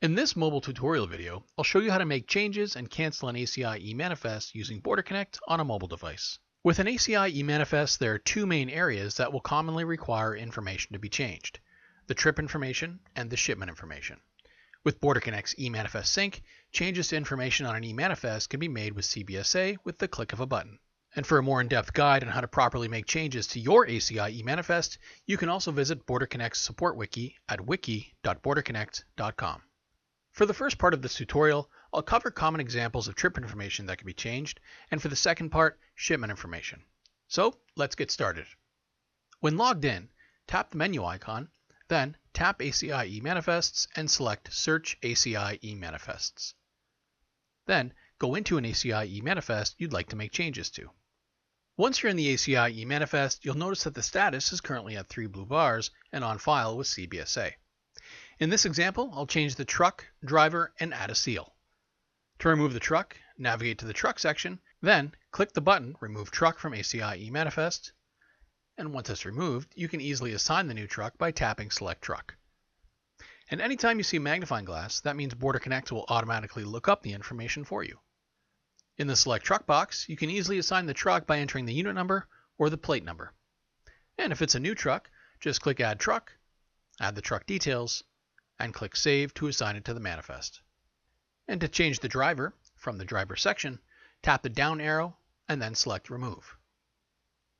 In this mobile tutorial video, I'll show you how to make changes and cancel an ACI eManifest using BorderConnect on a mobile device. With an ACI eManifest, there are two main areas that will commonly require information to be changed: the trip information and the shipment information. With BorderConnect's eManifest sync, changes to information on an eManifest can be made with CBSA with the click of a button. And for a more in-depth guide on how to properly make changes to your ACI eManifest, you can also visit BorderConnect's support wiki at wiki.borderconnect.com. For the first part of this tutorial, I'll cover common examples of trip information that can be changed, and for the second part, shipment information. So let's get started. When logged in, tap the menu icon, then tap ACI eManifests and select Search ACI eManifests. Then go into an ACI eManifest you'd like to make changes to. Once you're in the ACI eManifest, you'll notice that the status is currently at 3 blue bars and on file with CBSA. In this example, I'll change the truck, driver, and add a seal. To remove the truck, navigate to the truck section, then click the button Remove Truck from ACI eManifest, and once it's removed, you can easily assign the new truck by tapping Select Truck. And anytime you see a magnifying glass, that means BorderConnect will automatically look up the information for you. In the Select Truck box, you can easily assign the truck by entering the unit number or the plate number. And if it's a new truck, just click Add Truck, add the truck details, and click Save to assign it to the manifest. And to change the driver, from the driver section, tap the down arrow and then select Remove.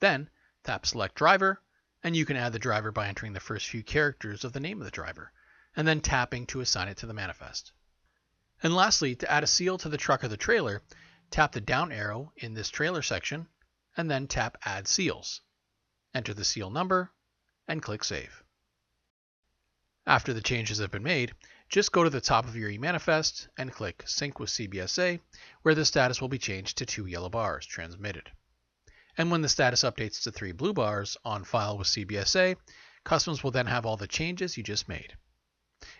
Then tap Select Driver, and you can add the driver by entering the first few characters of the name of the driver, and then tapping to assign it to the manifest. And lastly, to add a seal to the truck or the trailer, tap the down arrow in this trailer section, and then tap Add Seals. Enter the seal number, and click Save. After the changes have been made, just go to the top of your eManifest and click Sync with CBSA, where the status will be changed to 2 yellow bars, Transmitted. And when the status updates to 3 blue bars, On File with CBSA, Customs will then have all the changes you just made.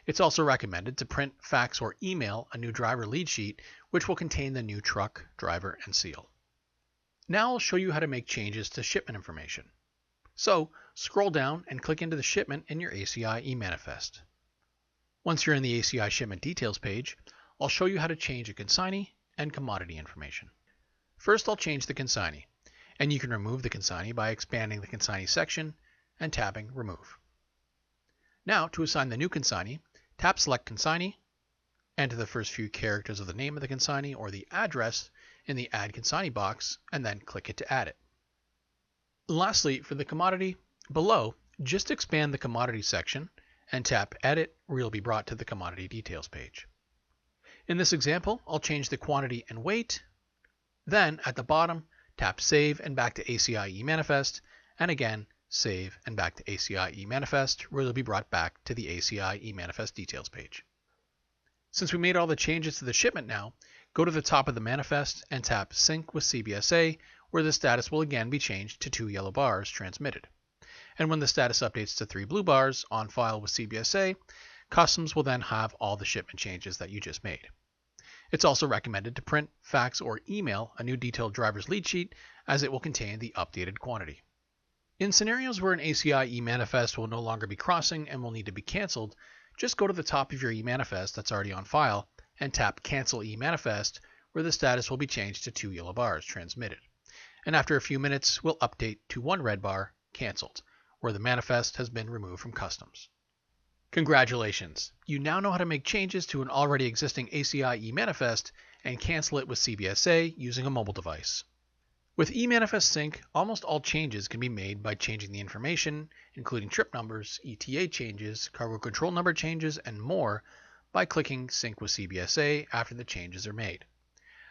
It's also recommended to print, fax, or email a new driver lead sheet, which will contain the new truck, driver, and seal. Now I'll show you how to make changes to shipment information. So scroll down and click into the shipment in your ACI eManifest. Once you're in the ACI shipment details page, I'll show you how to change a consignee and commodity information. First, I'll change the consignee, and you can remove the consignee by expanding the consignee section and tapping Remove. Now, to assign the new consignee, tap Select Consignee, enter the first few characters of the name of the consignee or the address in the Add Consignee box, and then click it to add it. Lastly, for the commodity, below, just expand the commodity section and tap Edit, where you'll be brought to the commodity details page. In this example, I'll change the quantity and weight. Then, at the bottom, tap Save and back to ACI eManifest, and again, Save and back to ACI eManifest, where you'll be brought back to the ACI eManifest details page. Since we made all the changes to the shipment now, go to the top of the manifest and tap Sync with CBSA, where the status will again be changed to 2 yellow bars, Transmitted. And when the status updates to 3 blue bars, On File with CBSA, Customs will then have all the shipment changes that you just made. It's also recommended to print, fax, or email a new detailed driver's lead sheet, as it will contain the updated quantity. In scenarios where an ACI eManifest will no longer be crossing and will need to be canceled, just go to the top of your eManifest that's already on file and tap Cancel eManifest, where the status will be changed to 2 yellow bars, Transmitted. And after a few minutes, we'll update to 1 red bar, Canceled, where the manifest has been removed from Customs. Congratulations! You now know how to make changes to an already existing ACI eManifest and cancel it with CBSA using a mobile device. With eManifest Sync, almost all changes can be made by changing the information, including trip numbers, ETA changes, cargo control number changes, and more, by clicking Sync with CBSA after the changes are made.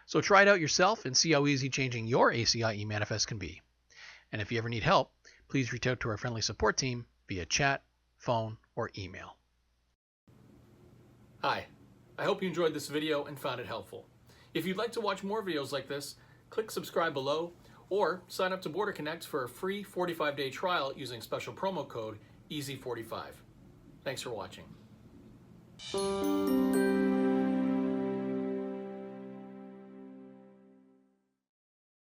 So try it out yourself and see how easy changing your ACI eManifest can be. And if you ever need help, please reach out to our friendly support team via chat, phone, or email. Hi, I hope you enjoyed this video and found it helpful. If you'd like to watch more videos like this, click subscribe below or sign up to BorderConnect for a free 45-day trial using special promo code EASY45. Thanks for watching.